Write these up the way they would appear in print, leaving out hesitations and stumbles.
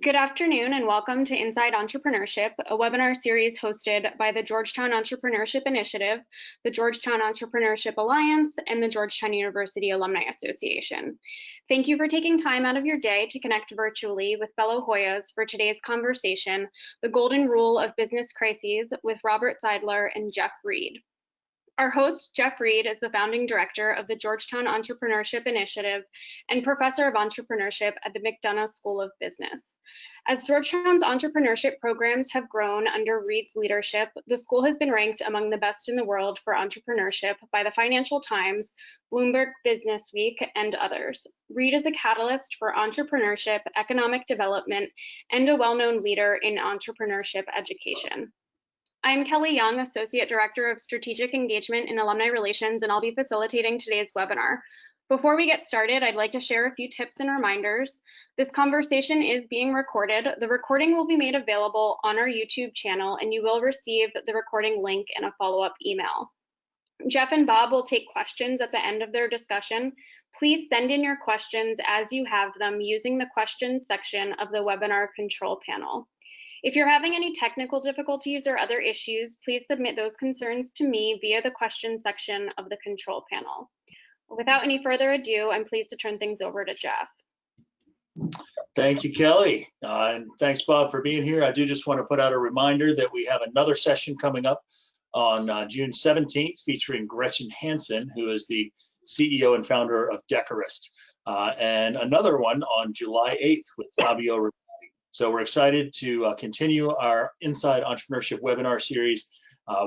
Good afternoon and welcome to Inside Entrepreneurship, a webinar series hosted by the Georgetown Entrepreneurship Initiative, the Georgetown Entrepreneurship Alliance, and the Georgetown University Alumni Association. Thank you for taking time out of your day to connect virtually with fellow Hoyas for today's conversation, The Golden Rule of Business Crises with Robert Seidler and Jeff Reid. Our host, Jeff Reid, is the founding director of the Georgetown Entrepreneurship Initiative and professor of entrepreneurship at the McDonough School of Business. As Georgetown's entrepreneurship programs have grown under Reid's leadership, the school has been ranked among the best in the world for entrepreneurship by the Financial Times, Bloomberg Business Week, and others. Reid is a catalyst for entrepreneurship, economic development, and a well-known leader in entrepreneurship education. I'm Kelly Young, Associate Director of Strategic Engagement and Alumni Relations, and I'll be facilitating today's webinar. Before we get started, I'd like to share a few tips and reminders. This conversation is being recorded. The recording will be made available on our YouTube channel, and you will receive the recording link in a follow-up email. Jeff and Bob will take questions at the end of their discussion. Please send in your questions as you have them using the questions section of the webinar control panel. If you're having any technical difficulties or other issues, please submit those concerns to me via the questions section of the control panel. Without any further ado, I'm pleased to turn things over to Jeff. Thank you, Kelly. And thanks, Bob, for being here. I do just want to put out a reminder that we have another session coming up on June 17th featuring Gretchen Hansen, who is the CEO and founder of Decorist, and another one on July 8th with Fabio Riccardi. So we're excited to continue our Inside Entrepreneurship webinar series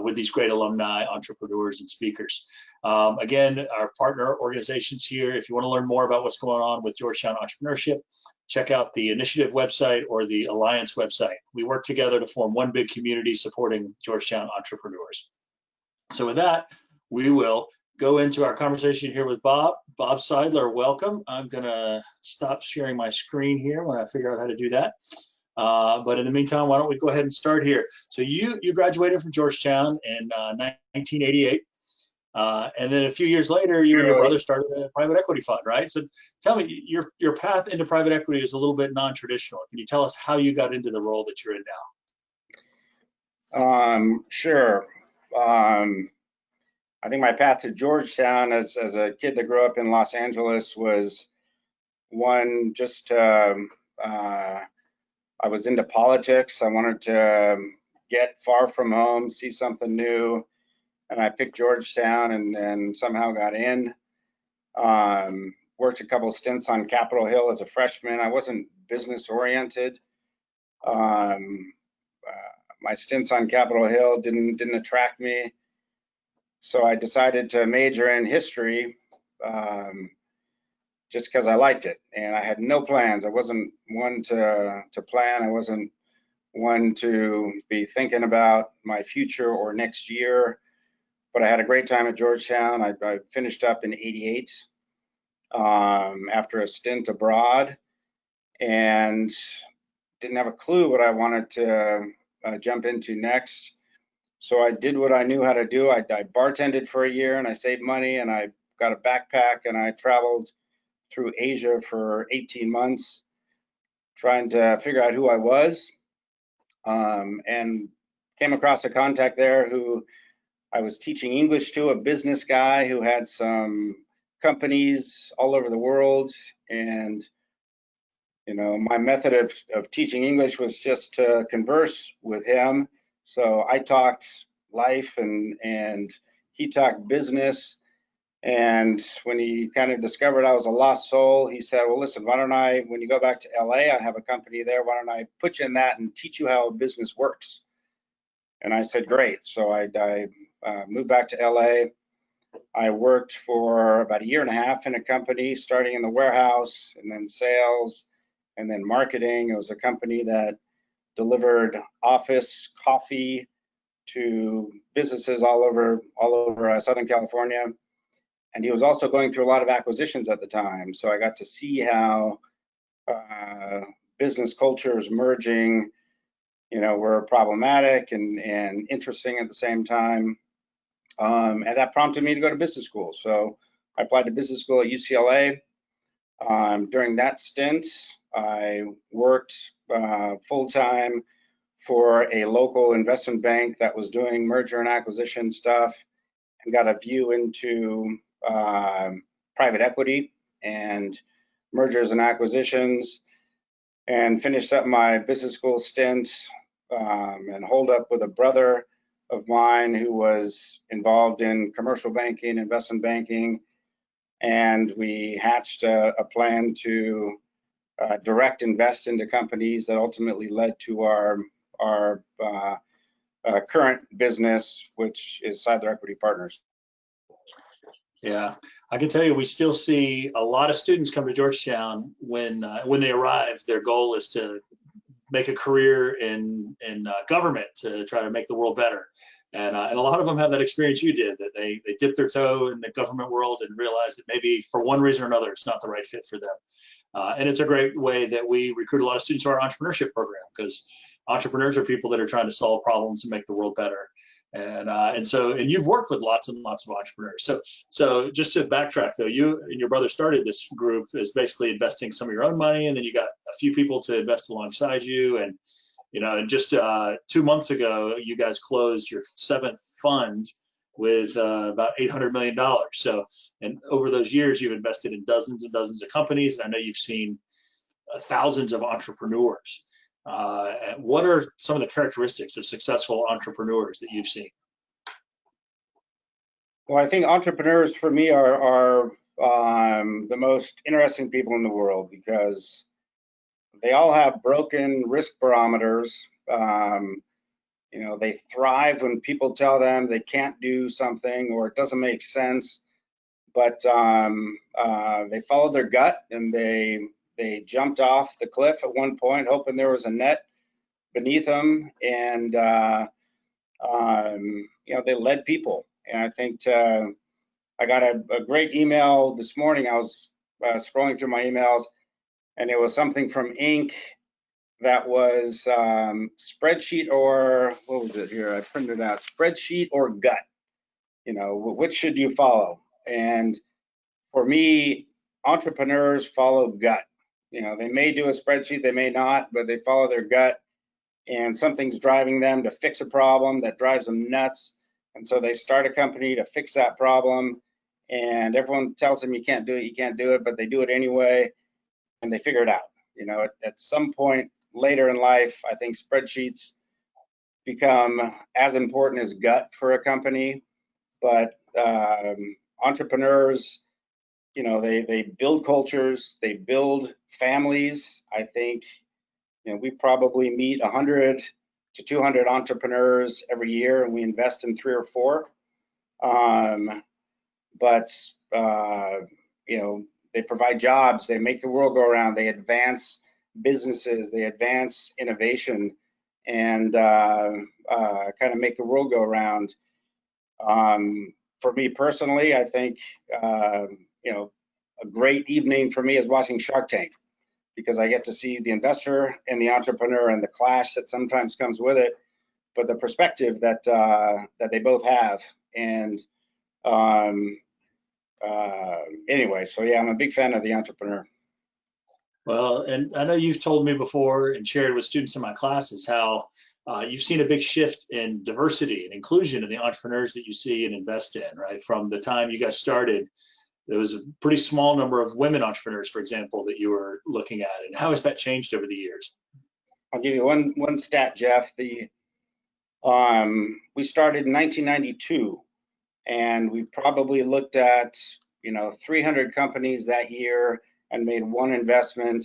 with these great alumni, entrepreneurs, and speakers. Again, our partner organizations here, if you want to learn more about what's going on with Georgetown Entrepreneurship, check out the initiative website or the Alliance website. We work together to form one big community supporting Georgetown entrepreneurs. So with that, we will go into our conversation here with Bob. Bob Seidler, welcome. I'm gonna stop sharing my screen here when I figure out how to do that. But in the meantime, why don't we go ahead and start here. So you graduated from Georgetown in 1988. And then a few years later, you and your brother started a private equity fund, right? So tell me, your path into private equity is a little bit non-traditional. Can you tell us how you got into the role that you're in now? Sure. I think my path to Georgetown as a kid that grew up in Los Angeles was one, just I was into politics. I wanted to get far from home, see something new, and I picked Georgetown and somehow got in. Worked a couple stints on Capitol Hill as a freshman. I wasn't business oriented. My stints on Capitol Hill didn't attract me. So I decided to major in history just because I liked it, and I had no plans. I wasn't one to plan. I wasn't one to be thinking about my future or next year, but I had a great time at Georgetown. I finished up in '88 after a stint abroad and didn't have a clue what I wanted to jump into next. So I did what I knew how to do. I bartended for a year and I saved money and I got a backpack and I traveled through Asia for 18 months trying to figure out who I was, and came across a contact there who I was teaching English to, a business guy who had some companies all over the world. And you know, my method of teaching English was just to converse with him. So I talked life and he talked business. And when he kind of discovered I was a lost soul, he said, well, listen, why don't I, when you go back to LA, I have a company there, why don't I put you in that and teach you how business works? And I said, great. So I moved back to LA. I worked for about a year and a half in a company, starting in the warehouse and then sales and then marketing. It was a company that delivered office coffee to businesses all over Southern California. And he was also going through a lot of acquisitions at the time. So I got to see how business cultures merging, you know, were problematic and interesting at the same time. And that prompted me to go to business school. So I applied to business school at UCLA. During that stint, I worked full-time for a local investment bank that was doing merger and acquisition stuff, and got a view into private equity and mergers and acquisitions, and finished up my business school stint and holed up with a brother of mine who was involved in commercial banking, investment banking, and we hatched a plan to direct invest into companies that ultimately led to our current business, which is Seidler Equity Partners. Yeah, I can tell you, we still see a lot of students come to Georgetown when they arrive. Their goal is to make a career in government, to try to make the world better. And a lot of them have that experience you did, that they dip their toe in the government world and realize that maybe for one reason or another, it's not the right fit for them. And it's a great way that we recruit a lot of students to our entrepreneurship program, because entrepreneurs are people that are trying to solve problems and make the world better. And you've worked with lots and lots of entrepreneurs. So just to backtrack though, you and your brother started this group as basically investing some of your own money, and then you got a few people to invest alongside you. And and just 2 months ago, you guys closed your 7th fund with about $800 million. So, and over those years, you've invested in dozens and dozens of companies. And I know you've seen thousands of entrepreneurs. What are some of the characteristics of successful entrepreneurs that you've seen? Well, I think entrepreneurs for me are the most interesting people in the world, because they all have broken risk barometers. They thrive when people tell them they can't do something or it doesn't make sense, but they followed their gut, and they jumped off the cliff at one point hoping there was a net beneath them, and they led people. And I think I got a great email this morning. I was scrolling through my emails, and it was something from Inc. that was spreadsheet, or what was it here? I printed it out. Spreadsheet or gut? Which should you follow? And for me, entrepreneurs follow gut. They may do a spreadsheet, they may not, but they follow their gut, and something's driving them to fix a problem that drives them nuts. And so they start a company to fix that problem, and everyone tells them you can't do it, but they do it anyway, and they figure it out. At some point later in life, I think spreadsheets become as important as gut for a company. But entrepreneurs, they build cultures, they build families. I think we probably meet 100 to 200 entrepreneurs every year, and we invest in 3 or 4. But they provide jobs, they make the world go around, they advance businesses, they advance innovation, and kind of make the world go around. For me personally, I think a great evening for me is watching Shark Tank, because I get to see the investor and the entrepreneur and the clash that sometimes comes with it, but the perspective that they both have. And anyway, so yeah, I'm a big fan of the entrepreneur. Well, and I know you've told me before and shared with students in my classes how you've seen a big shift in diversity and inclusion in the entrepreneurs that you see and invest in, right? From the time you guys started, there was a pretty small number of women entrepreneurs, for example, that you were looking at. And how has that changed over the years? I'll give you one stat, Jeff. We started in 1992, and we probably looked at 300 companies that year and made one investment,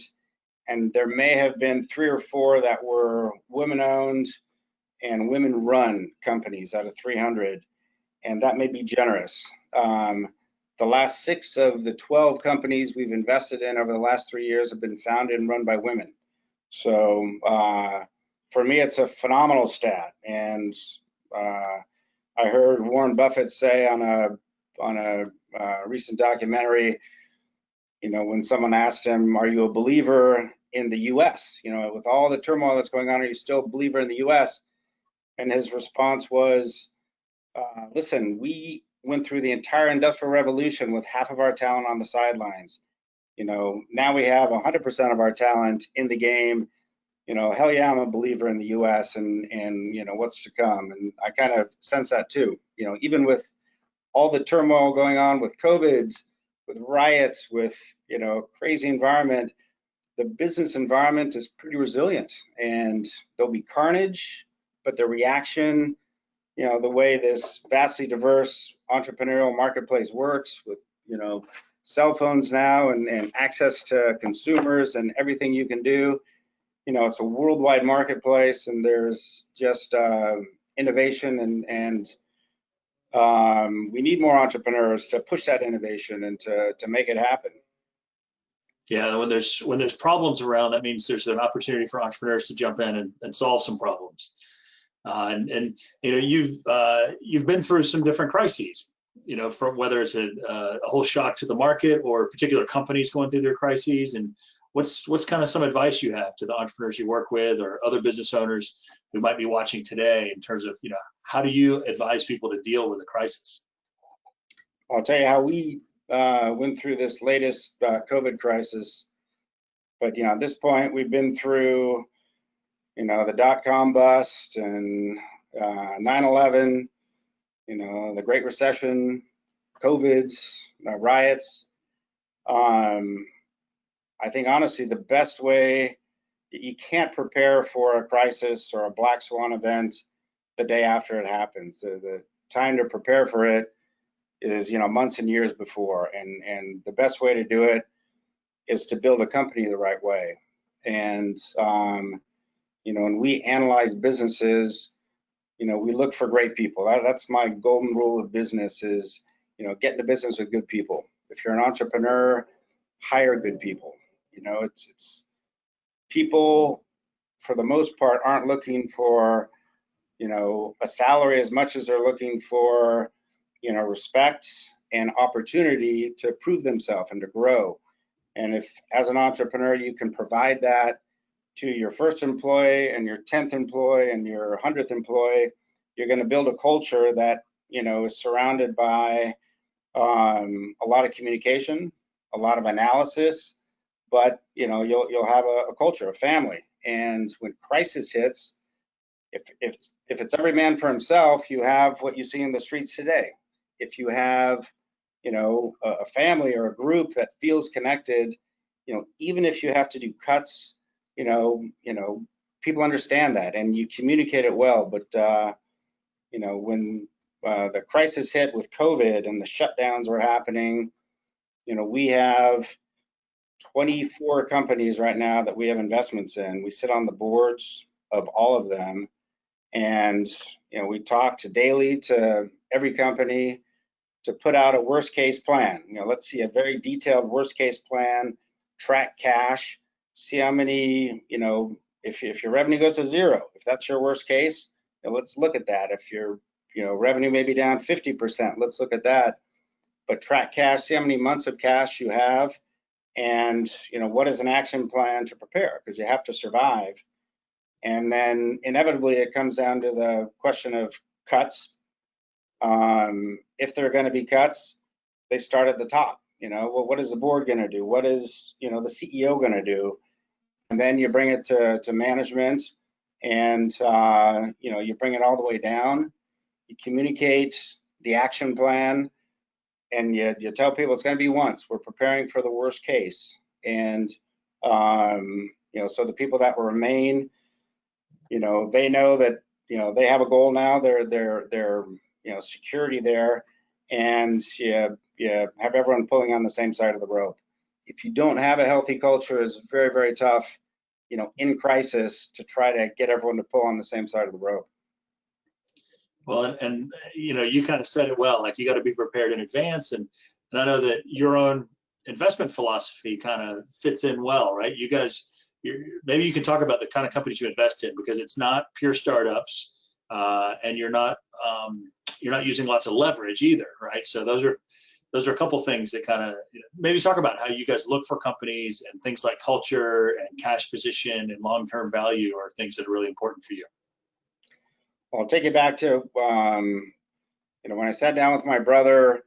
and there may have been 3 or 4 that were women-owned and women-run companies out of 300, and that may be generous. The last 6 of the 12 companies we've invested in over the last 3 years have been founded and run by women. So for me, it's a phenomenal stat. And I heard Warren Buffett say on a recent documentary, when someone asked him, "Are you a believer in the U.S.? With all the turmoil that's going on, are you still a believer in the U.S.?" And his response was, "Listen, we went through the entire industrial revolution with half of our talent on the sidelines. Now we have 100% of our talent in the game. hell yeah, I'm a believer in the U.S. and what's to come. And I kind of sense that too. Even with all the turmoil going on with COVID, with riots, with crazy environment, the business environment is pretty resilient, and there'll be carnage, but the reaction, the way this vastly diverse entrepreneurial marketplace works with cell phones now and access to consumers and everything you can do. It's a worldwide marketplace, and there's just innovation, and we need more entrepreneurs to push that innovation and to make it happen. Yeah, when there's problems around, that means there's an opportunity for entrepreneurs to jump in and solve some problems. And you've been through some different crises. From whether it's a whole shock to the market or particular companies going through their crises. And what's kind of some advice you have to the entrepreneurs you work with or other business owners who might be watching today in terms of, how do you advise people to deal with a crisis? I'll tell you how we went through this latest COVID crisis. But, at this point, we've been through, the dot-com bust and 9/11, the Great Recession, COVIDs, riots. I think honestly, the best way, you can't prepare for a crisis or a black swan event the day after it happens. The time to prepare for it is, months and years before. And the best way to do it is to build a company the right way. And, when we analyze businesses, we look for great people. That's my golden rule of business is, get into business with good people. If you're an entrepreneur, hire good people. It's people, for the most part, aren't looking for, a salary as much as they're looking for, respect and opportunity to prove themselves and to grow. And if, as an entrepreneur, you can provide that to your first employee and your 10th employee and your 100th employee, you're going to build a culture that, is surrounded by a lot of communication, a lot of analysis, but, you'll have a culture, a family. And when crisis hits, if it's every man for himself, you have what you see in the streets today. If you have, a family or a group that feels connected, even if you have to do cuts, people understand that and you communicate it well. But, when the crisis hit with COVID and the shutdowns were happening, we have 24 companies right now that we have investments in. We sit on the boards of all of them. And, we talk daily to every company to put out a worst case plan. Let's see a very detailed worst case plan, track cash, see how many, if your revenue goes to zero, if that's your worst case, let's look at that. If your, revenue may be down 50%, let's look at that. But track cash, see how many months of cash you have, and, what is an action plan to prepare, because you have to survive. And then inevitably it comes down to the question of cuts. If there are going to be cuts, they start at the top. Well, what is the board going to do? What is, the CEO going to do? And then you bring it to management, and, you bring it all the way down. You communicate the action plan, and you tell people it's going to be once. We're preparing for the worst case. And, so the people that will remain, they know that, they have a goal now. They're security there, and you have everyone pulling on the same side of the rope. If you don't have a healthy culture, it's very, very tough, in crisis to try to get everyone to pull on the same side of the rope. Well, and you kind of said it well, like you got to be prepared in advance. And I know that your own investment philosophy kind of fits in well, right? You guys, maybe you can talk about the kind of companies you invest in, because it's not pure startups, and you're not using lots of leverage either, right? So those are a couple things that kind of, maybe talk about how you guys look for companies, and things like culture and cash position and long-term value are things that are really important for you. Well, I'll take you back to, when I sat down with my brother,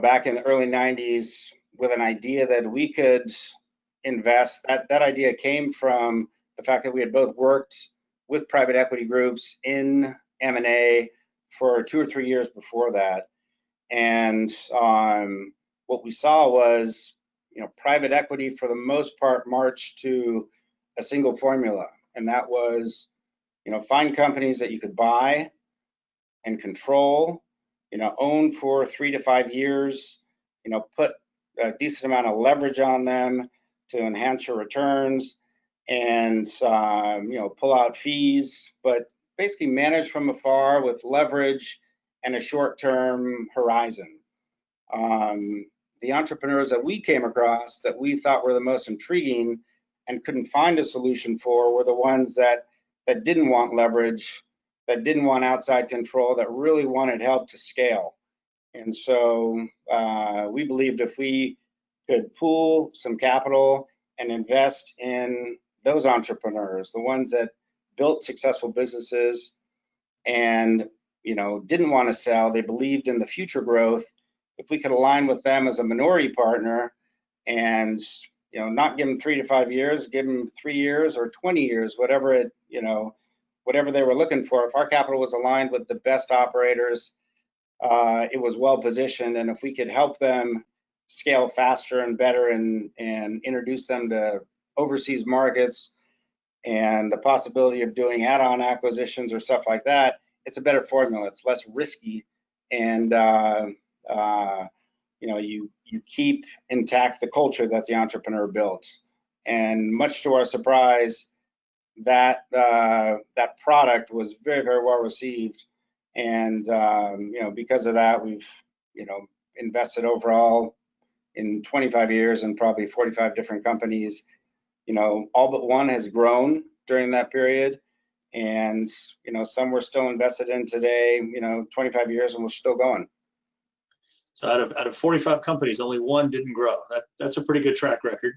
back in the early 90s with an idea that we could invest. That idea came from the fact that we had both worked with private equity groups in M&A for 2 or 3 years before that. And what we saw was, private equity for the most part marched to a single formula, and that was, find companies that you could buy and control, own for 3 to 5 years, put a decent amount of leverage on them to enhance your returns, and pull out fees, but basically manage from afar with leverage and a short-term horizon. The entrepreneurs that we came across that we thought were the most intriguing and couldn't find a solution for were the ones that didn't want leverage, that didn't want outside control, that really wanted help to scale. And so we believed if we could pool some capital and invest in those entrepreneurs, the ones that built successful businesses and didn't want to sell, they believed in the future growth. If we could align with them as a minority partner and not give them 3 to 5 years, give them 3 years or 20 years, whatever whatever they were looking for. If our capital was aligned with the best operators, it was well positioned, and if we could help them scale faster and better and introduce them to overseas markets and the possibility of doing add-on acquisitions or stuff like that, it's a better formula. It's less risky, and you keep intact the culture that the entrepreneur built. And much to our surprise, that product was very, very well received. And because of that, we've invested overall in 25 years in probably 45 different companies. All but one has grown during that period, and some we're still invested in today. 25 years and we're still going. So out of 45 companies, only one didn't grow. That's a pretty good track record.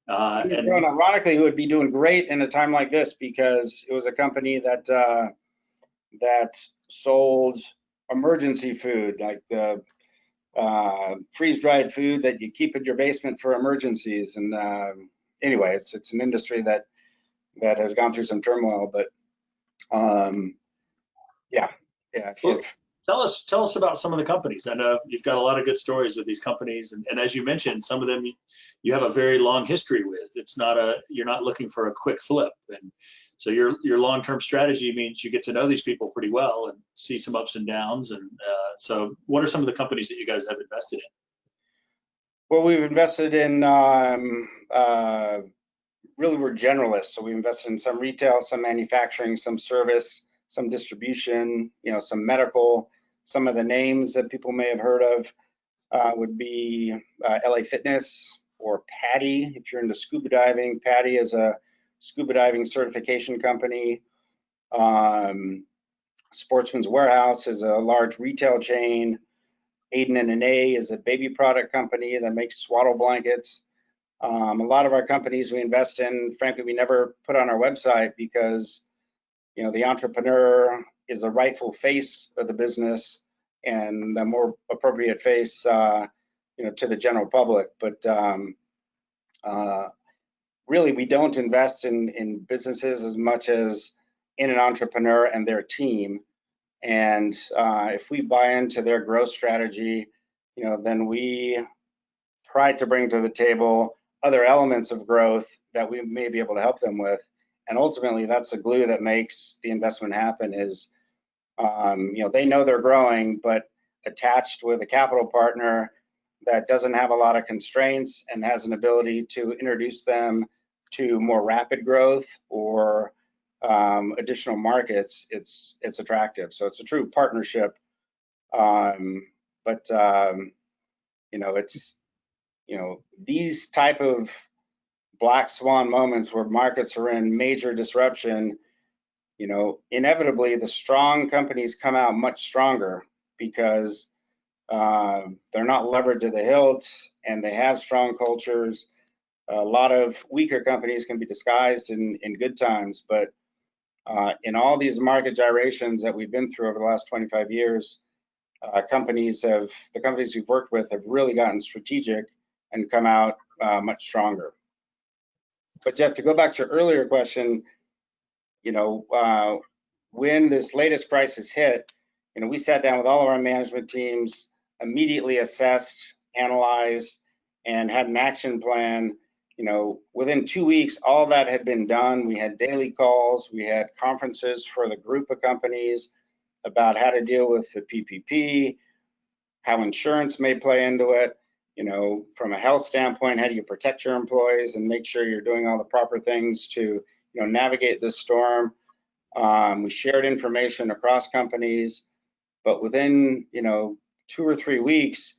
And ironically, it would be doing great in a time like this because it was a company that sold emergency food, like the freeze-dried food that you keep in your basement for emergencies. And anyway, it's an industry that has gone through some turmoil, but yeah. Tell us about some of the companies. I know you've got a lot of good stories with these companies, and as you mentioned, some of them you have a very long history with. You're not looking for a quick flip, and so your long-term strategy means you get to know these people pretty well and see some ups and downs. And so, what are some of the companies that you guys have invested in? Well, we've invested in really, we're generalists. So we invested in some retail, some manufacturing, some service, some distribution, some medical. Some of the names that people may have heard of would be LA Fitness or PADI. If you're into scuba diving, PADI is a scuba diving certification company. Sportsman's Warehouse is a large retail chain. Aden+Anais is a baby product company that makes swaddle blankets. A lot of our companies we invest in, frankly, we never put on our website because the entrepreneur is the rightful face of the business and the more appropriate face, to the general public. But really, we don't invest in businesses as much as in an entrepreneur and their team. And if we buy into their growth strategy, then we try to bring to the table other elements of growth that we may be able to help them with. And ultimately, that's the glue that makes the investment happen is, they know they're growing, but attached with a capital partner that doesn't have a lot of constraints and has an ability to introduce them to more rapid growth or additional markets, it's attractive. So it's a true partnership. It's, these type of black swan moments where markets are in major disruption, inevitably the strong companies come out much stronger because they're not levered to the hilt and they have strong cultures. A lot of weaker companies can be disguised in good times, but in all these market gyrations that we've been through over the last 25 years, the companies we've worked with have really gotten strategic and come out much stronger. But Jeff, to go back to your earlier question, you know, when this latest crisis hit, you know, we sat down with all of our management teams, immediately assessed, analyzed, and had an action plan. You know, within 2 weeks, all that had been done. We had daily calls, we had conferences for the group of companies about how to deal with the PPP, how insurance may play into it. You know, from a health standpoint, how do you protect your employees and make sure you're doing all the proper things to, you know, navigate this storm. We shared information across companies, but within, you know, 2 or 3 weeks,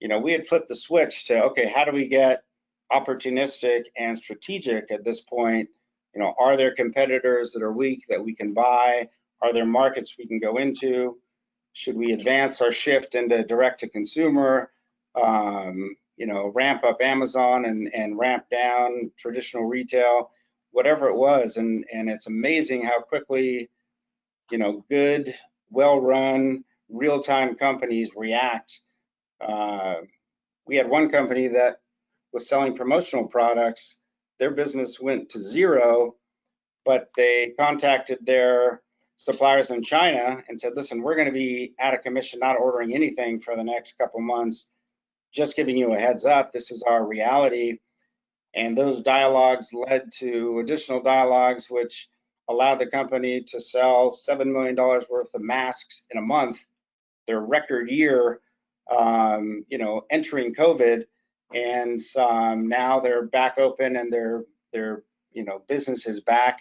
you know, we had flipped the switch to, okay, how do we get opportunistic and strategic at this point? You know, are there competitors that are weak that we can buy? Are there markets we can go into? Should we advance our shift into direct to consumer? You know, ramp up Amazon and ramp down traditional retail, whatever it was. And it's amazing how quickly, you know, good, well-run, real-time companies react. We had one company that was selling promotional products. Their business went to zero, but they contacted their suppliers in China and said, listen, we're going to be out of commission, not ordering anything for the next couple months. Just giving you a heads up, this is our reality. And those dialogues led to additional dialogues, which allowed the company to sell $7 million worth of masks in a month, their record year, you know, entering COVID. And now they're back open and their you know, business is back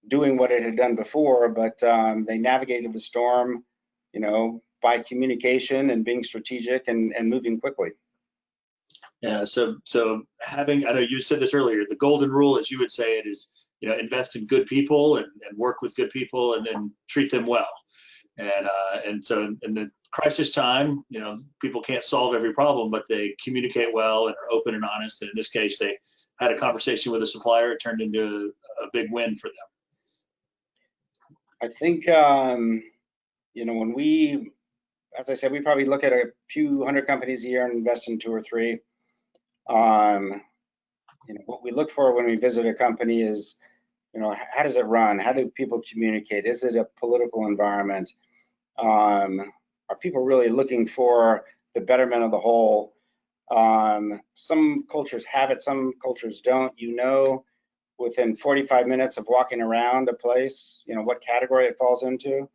doing what it had done before, but they navigated the storm, you know, by communication and being strategic and moving quickly. Yeah, so having, I know you said this earlier, the golden rule, as you would say it, is, you know, invest in good people and work with good people and then treat them well. And so in the crisis time, you know, people can't solve every problem, but they communicate well and are open and honest. And in this case, they had a conversation with a supplier. It turned into a big win for them. I think, you know, when we, as I said, we probably look at a few hundred companies a year and invest in 2 or 3. You know, what we look for when we visit a company is, you know, how does it run? How do people communicate? Is it a political environment? Are people really looking for the betterment of the whole? Some cultures have it, some cultures don't. You know, within 45 minutes of walking around a place, you know, what category it falls into.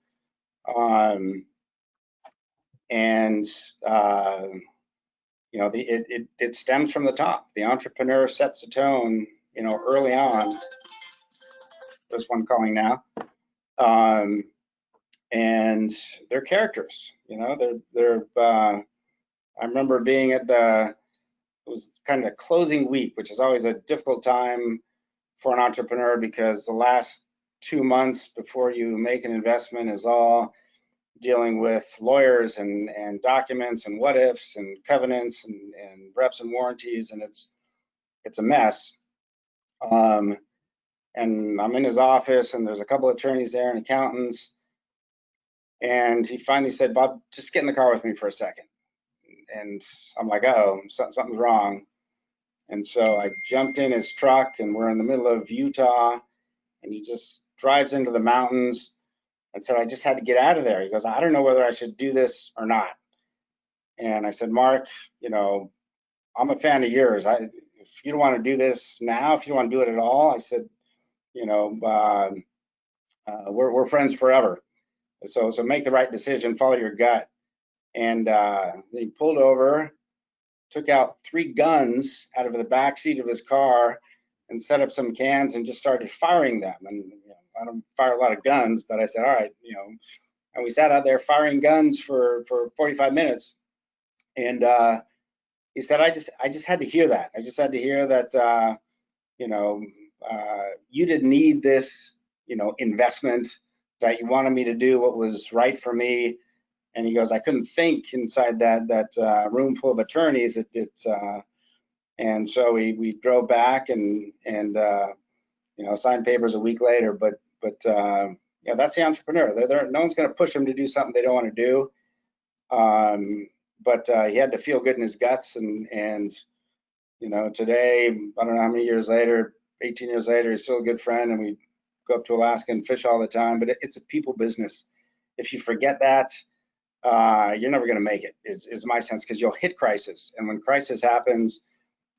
You know, it stems from the top. The entrepreneur sets the tone, you know, early on. There's one calling now. And they're characters, you know, I remember being at it was kind of closing week, which is always a difficult time for an entrepreneur because the last 2 months before you make an investment is all dealing with lawyers and documents and what ifs and covenants and reps and warranties, and it's a mess. And I'm in his office and there's a couple of attorneys there and accountants. And he finally said, Bob, just get in the car with me for a second. And I'm like, oh, something's wrong. And so I jumped in his truck and we're in the middle of Utah and he just drives into the mountains and said, I just had to get out of there. He goes, I don't know whether I should do this or not. And I said, Mark, you know, I'm a fan of yours. If you don't want to do this now, if you want to do it at all, I said, you know, we're friends forever. So make the right decision, follow your gut. And he pulled over, took out 3 guns out of the back seat of his car and set up some cans and just started firing them. And you know, I don't fire a lot of guns, but I said, all right, you know, and we sat out there firing guns for 45 minutes. And he said, I just had to hear that. I just had to hear that, you know, you didn't need this, you know, investment, that you wanted me to do what was right for me. And he goes, I couldn't think inside that room full of attorneys. And so we drove back and you know, signed papers a week later. But yeah, that's the entrepreneur. No one's going to push them to do something they don't want to do. But he had to feel good in his guts. And you know, today, I don't know how many years later, 18 years later, he's still a good friend, and we go up to Alaska and fish all the time. But it's a people business. If you forget that, you're never going to make it, is my sense, because you'll hit crisis. And when crisis happens,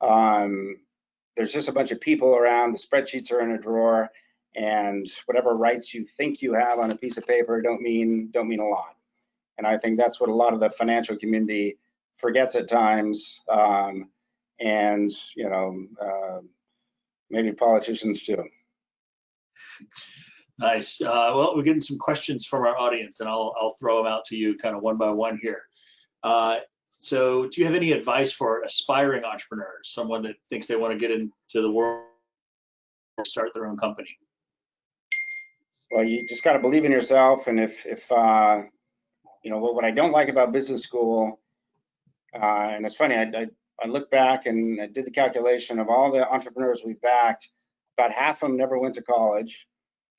there's just a bunch of people around, the spreadsheets are in a drawer, and whatever rights you think you have on a piece of paper don't mean a lot. And I think that's what a lot of the financial community forgets at times, and maybe politicians too. Nice. Well, we're getting some questions from our audience, and I'll throw them out to you kind of one by one here. So do you have any advice for aspiring entrepreneurs, someone that thinks they want to get into the world and start their own company? Well, you just got to believe in yourself. And if what I don't like about business school, and it's funny, I look back and I did the calculation of all the entrepreneurs we backed. About half of them never went to college.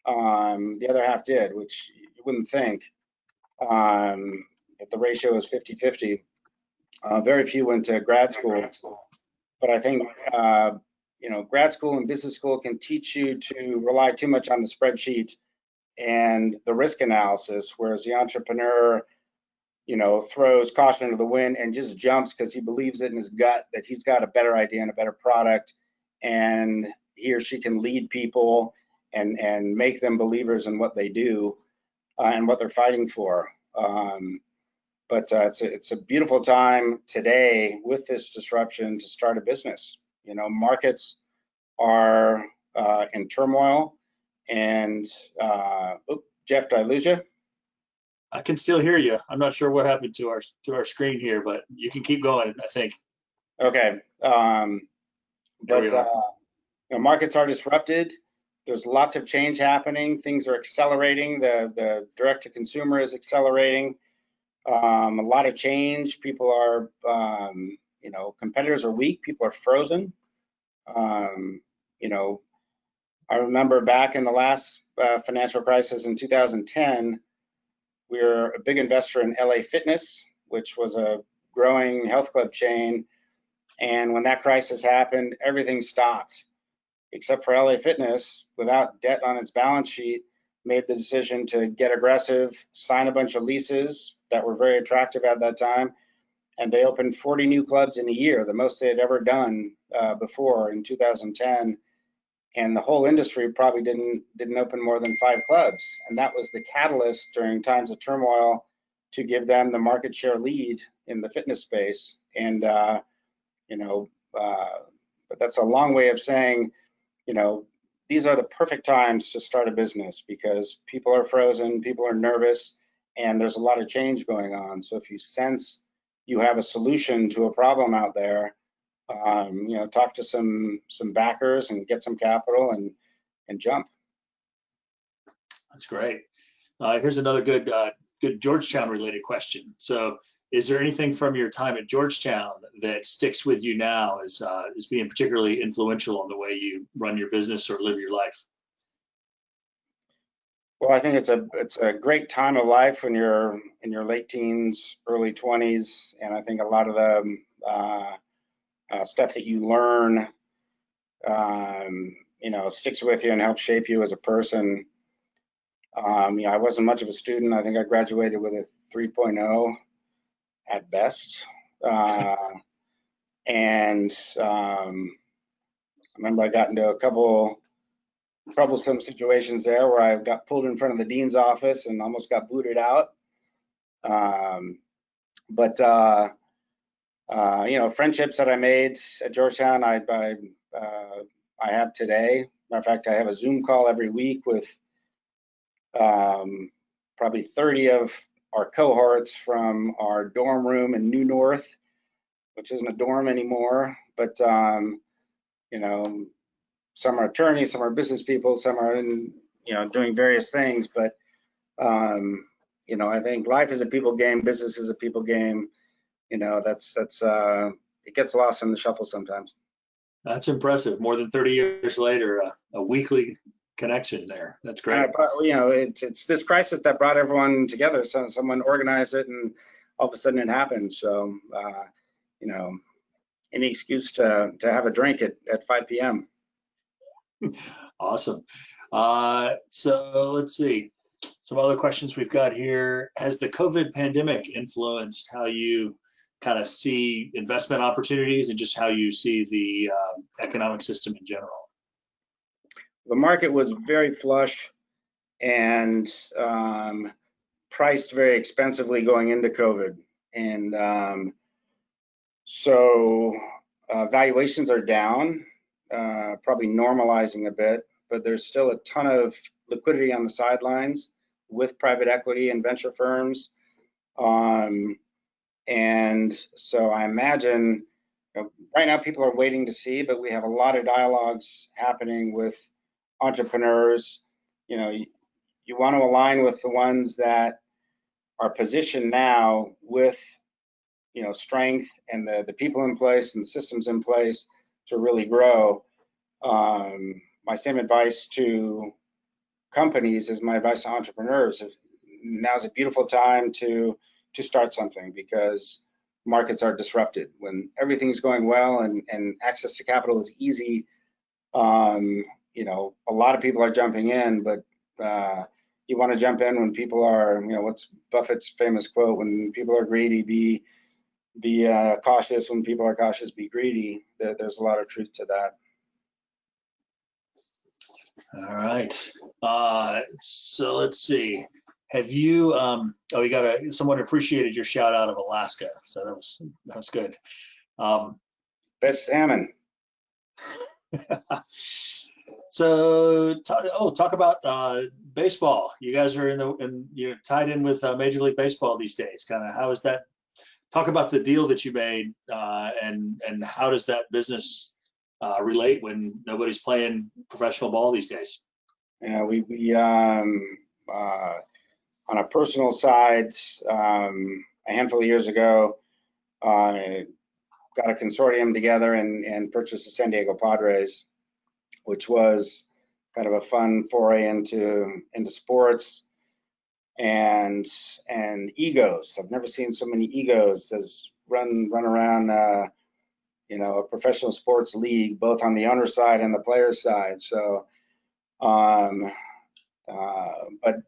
The other half did, which you wouldn't think. If the ratio is 50-50, very few went to grad school. But I think grad school and business school can teach you to rely too much on the spreadsheet and the risk analysis, whereas the entrepreneur, throws caution to the wind and just jumps because he believes it in his gut that he's got a better idea and a better product, and he or she can lead people and make them believers in what they do and what they're fighting for. But it's a beautiful time today with this disruption to start a business. Markets are in turmoil, and Jeff, did I lose you? I can still hear you. I'm not sure what happened to our screen here, but you can keep going, I think. Okay. Markets are disrupted. There's lots of change happening. Things are accelerating. The direct to consumer is accelerating. A lot of change. People are, competitors are weak. People are frozen. I remember back in the last financial crisis in 2010, we were a big investor in LA Fitness, which was a growing health club chain. And when that crisis happened, everything stopped, except for LA Fitness, without debt on its balance sheet, made the decision to get aggressive, sign a bunch of leases that were very attractive at that time. And they opened 40 new clubs in a year, the most they had ever done before in 2010. And the whole industry probably didn't open more than 5 clubs. And that was the catalyst during times of turmoil to give them the market share lead in the fitness space. And, but that's a long way of saying, these are the perfect times to start a business because people are frozen, people are nervous, and there's a lot of change going on. So if you sense you have a solution to a problem out there, talk to some backers and get some capital and jump. That's great. Here's another good Georgetown related question. So is there anything from your time at Georgetown that sticks with you now as being particularly influential on the way you run your business or live your life? Well, I think it's a great time of life when you're in your late teens, early 20s, and I think a lot of the stuff that you learn, sticks with you and helps shape you as a person. I wasn't much of a student. I think I graduated with a 3.0 at best. And I remember I got into a couple troublesome situations there where I got pulled in front of the dean's office and almost got booted out. Friendships that I made at Georgetown, I have today. Matter of fact, I have a Zoom call every week with probably 30 of our cohorts from our dorm room in New North, which isn't a dorm anymore, but some are attorneys, some are business people, some are doing various things. But I think life is a people game, business is a people game. That's it gets lost in the shuffle sometimes. That's impressive. More than 30 years later, a weekly connection there. That's great. It's this crisis that brought everyone together. So someone organized it, and all of a sudden it happened. So any excuse to have a drink at 5 p.m. Awesome. So let's see. Some other questions we've got here. Has the COVID pandemic influenced how you kind of see investment opportunities and just how you see the economic system in general? The market was very flush and priced very expensively going into COVID. And so valuations are down, probably normalizing a bit, but there's still a ton of liquidity on the sidelines with private equity and venture firms. And so I imagine right now people are waiting to see, but we have a lot of dialogues happening with entrepreneurs. You know, you want to align with the ones that are positioned now with, you know, strength and the people in place and the systems in place to really grow. My same advice to companies is my advice to entrepreneurs. Now's a beautiful time to start something because markets are disrupted. When everything's going well and access to capital is easy, you know, a lot of people are jumping in, but you want to jump in when people are, you know, what's Buffett's famous quote, when people are greedy, be cautious. When people are cautious, be greedy. There's a lot of truth to that. All right. So let's see. Have you? Oh, you got someone appreciated your shout out of Alaska, so that was good. Best salmon. So talk about baseball. You guys are you're tied in with Major League Baseball these days. Kind of how is that? Talk about the deal that you made and how does that business relate when nobody's playing professional ball these days? Yeah, we on a personal side, a handful of years ago, got a consortium together and purchased the San Diego Padres, which was kind of a fun foray into sports and egos. I've never seen so many egos as run around, you know, a professional sports league, both on the owner side and the player side. So, but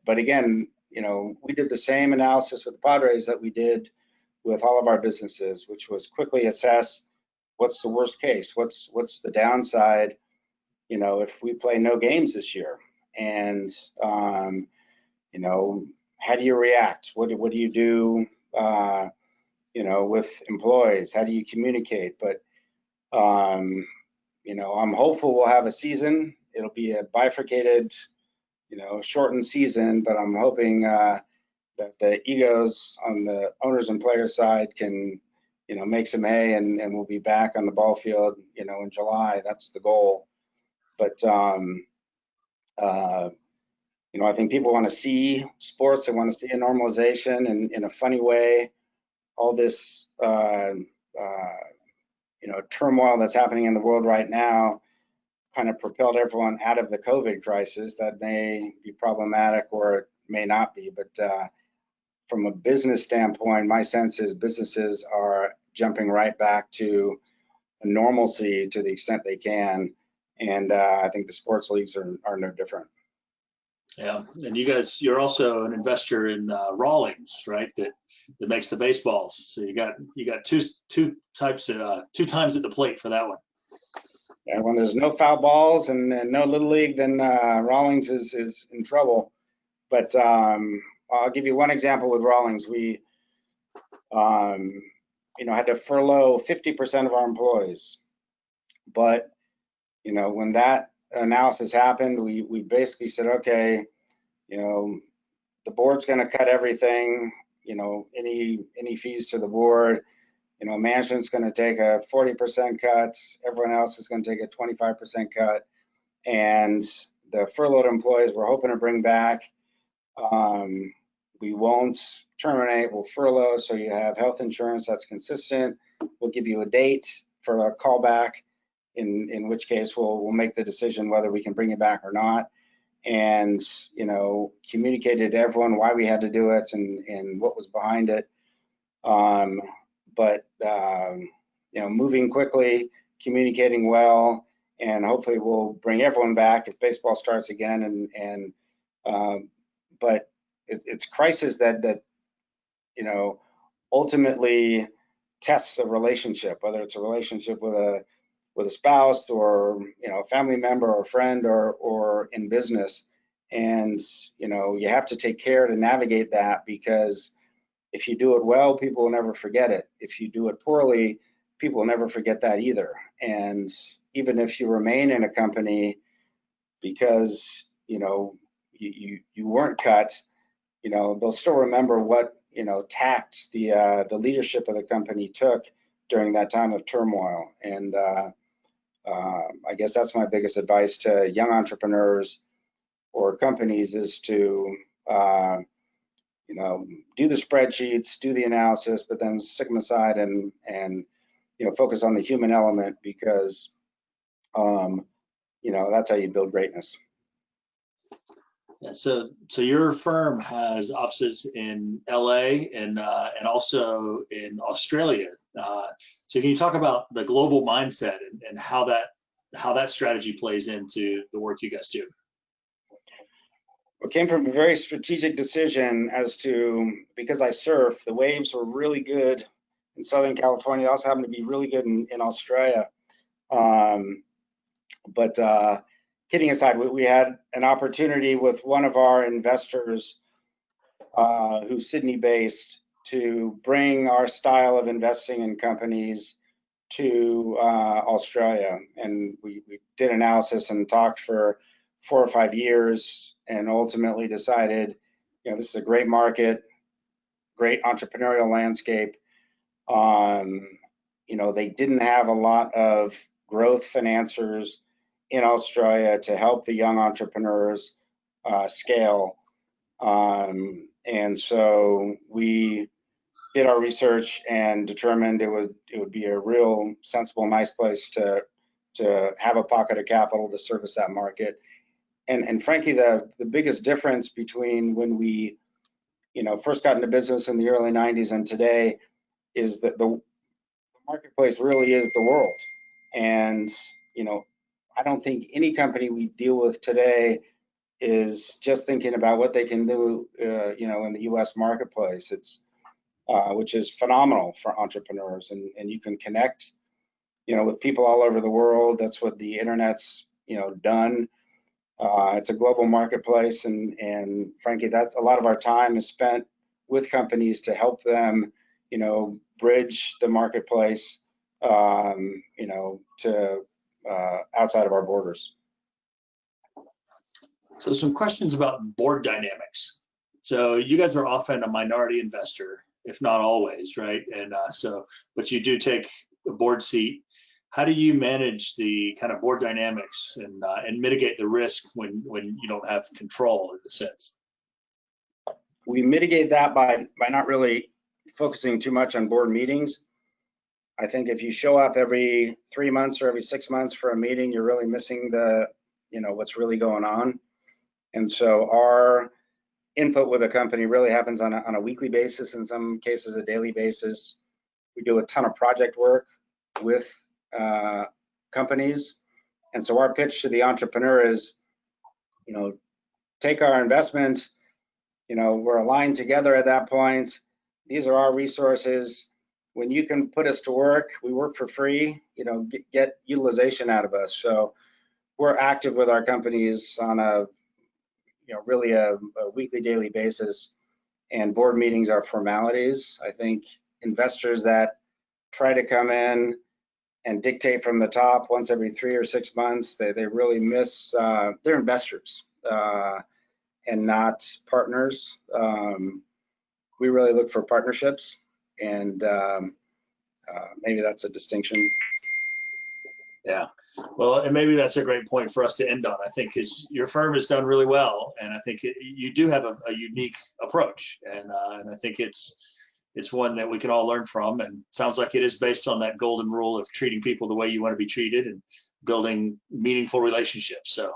again, you know, we did the same analysis with the Padres that we did with all of our businesses, which was quickly assess what's the worst case, what's the downside, you know, if we play no games this year, and you know, how do you react? What do you do, you know, with employees? How do you communicate? But you know, I'm hopeful we'll have a season. It'll be a bifurcated, you know, shortened season, but I'm hoping that the egos on the owners and players side can, you know, make some hay and we'll be back on the ball field, you know, in July. That's the goal. But you know, I think people want to see sports. They want to see a normalization, and in a funny way, all this you know, turmoil that's happening in the world right now kind of propelled everyone out of the COVID crisis. That may be problematic or it may not be, but from a business standpoint, my sense is businesses are jumping right back to a normalcy to the extent they can, and I think the sports leagues are no different. Yeah, and you're also an investor in Rawlings, right? That makes the baseballs. So you got two times at the plate for that one. Yeah, when there's no foul balls and no little league, then Rawlings is in trouble. But I'll give you one example with Rawlings. We you know, had to furlough 50% of our employees, but you know, when that analysis happened, we basically said, okay, you know, the board's going to cut everything, you know, any fees to the board, you know, management's going to take a 40% cut, everyone else is going to take a 25% cut, and the furloughed employees we're hoping to bring back, we won't terminate, we'll furlough, so you have health insurance that's consistent. We'll give you a date for a callback, in which case we'll make the decision whether we can bring it back or not. And, you know, communicated to everyone why we had to do it and what was behind it. But, you know, moving quickly, communicating well, and hopefully we'll bring everyone back if baseball starts again. But it's crisis that ultimately tests a relationship, whether it's a relationship with a spouse or a family member or a friend or in business. And you have to take care to navigate that, because if you do it well, people will never forget it. If you do it poorly, people will never forget that either. And even if you remain in a company because you weren't cut, they'll still remember what tact the leadership of the company took during that time of turmoil. And I guess that's my biggest advice to young entrepreneurs or companies, is to do the spreadsheets, do the analysis, but then stick them aside and focus on the human element, because that's how you build greatness. Yeah, so your firm has offices in LA and also in Australia. So can you talk about the global mindset and how that strategy plays into the work you guys do? It came from a very strategic decision as to, because I surf, the waves were really good in Southern California. They also happened to be really good in Australia. But kidding aside, we had an opportunity with one of our investors, who's Sydney-based, to bring our style of investing in companies to Australia. And we did analysis and talked for 4 or 5 years, and ultimately decided, this is a great market, great entrepreneurial landscape. They didn't have a lot of growth financiers in Australia to help the young entrepreneurs scale. And so we did our research and determined it would be a real sensible, nice place to have a pocket of capital to service that market. And frankly, the biggest difference between when we first got into business in the early 90s and today is that the marketplace really is the world. And I don't think any company we deal with today is just thinking about what they can do in the US marketplace. It's which is phenomenal for entrepreneurs, and you can connect with people all over the world. That's what the internet's done. It's a global marketplace, and frankly, that's a lot of our time is spent with companies to help them bridge the marketplace to outside of our borders. So some questions about board dynamics. So you guys are often a minority investor, if not always, right? And but you do take a board seat. How do you manage the kind of board dynamics and mitigate the risk when you don't have control in the sense? We mitigate that by not really focusing too much on board meetings. I think if you show up every 3 months or every 6 months for a meeting, you're really missing what's really going on. And so our input with a company really happens on a weekly basis, in some cases a daily basis. We do a ton of project work with companies. And so our pitch to the entrepreneur is, take our investment, we're aligned together at that point. These are our resources. When you can put us to work, we work for free, get utilization out of us. So we're active with our companies on really a weekly, daily basis, and board meetings are formalities. I think investors that try to come in and dictate from the top once every 3 or 6 months, they really miss, they're investors and not partners. We really look for partnerships, and maybe that's a distinction. Yeah, well, and maybe that's a great point for us to end on. I think your firm has done really well, and I think you do have a unique approach, and I think it's one that we can all learn from, and sounds like it is based on that golden rule of treating people the way you want to be treated and building meaningful relationships. So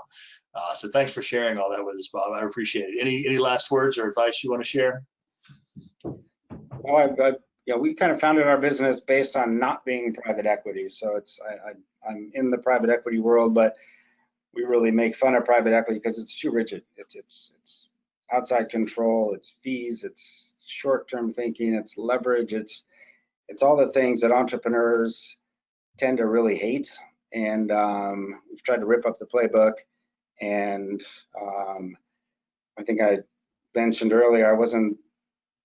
thanks for sharing all that with us, Bob. I appreciate it. Any last words or advice you want to share? Well, I've yeah, we kind of founded our business based on not being private equity. So I'm in the private equity world, but we really make fun of private equity because it's too rigid. It's outside control, it's fees, it's short-term thinking, it's leverage, it's all the things that entrepreneurs tend to really hate. And we've tried to rip up the playbook. And I think I mentioned earlier, I wasn't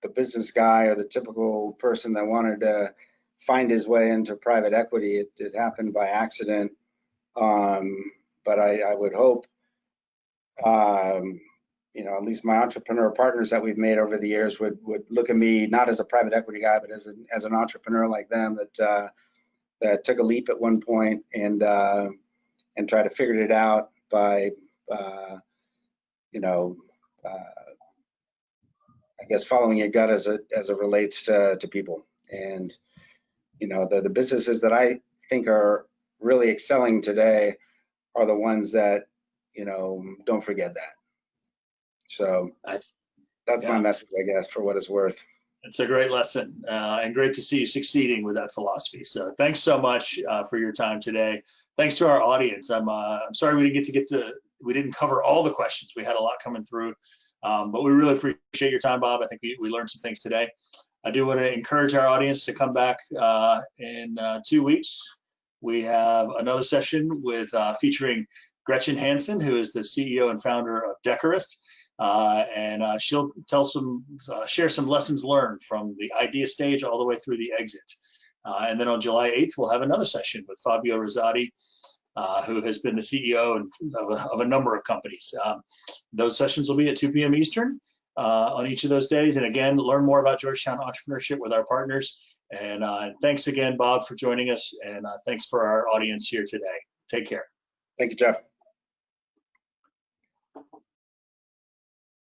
the business guy or the typical person that wanted to find his way into private equity. It happened by accident. But I would hope, you know, at least my entrepreneur partners that we've made over the years would look at me not as a private equity guy, but as an entrepreneur like them that took a leap at one point and tried to figure it out by, you know, I guess following your gut as it relates to people. And you know, the businesses that I think are really excelling today are the ones that, you know, don't forget that. So that's my message, I guess, for what it's worth. It's a great lesson, and great to see you succeeding with that philosophy. So thanks so much for your time today. Thanks to our audience. I'm sorry we didn't cover all the questions. We had a lot coming through, but we really appreciate your time, Bob. I think we learned some things today. I do want to encourage our audience to come back in 2 weeks. We have another session with featuring Gretchen Hansen, who is the CEO and founder of Decorist. And she'll share some lessons learned from the idea stage all the way through the exit. And then on July 8th, we'll have another session with Fabio Rosati, who has been the CEO of a number of companies. Those sessions will be at 2 p.m. Eastern on each of those days. And again, learn more about Georgetown entrepreneurship with our partners. And thanks again, Bob, for joining us. And thanks for our audience here today. Take care. Thank you, Jeff.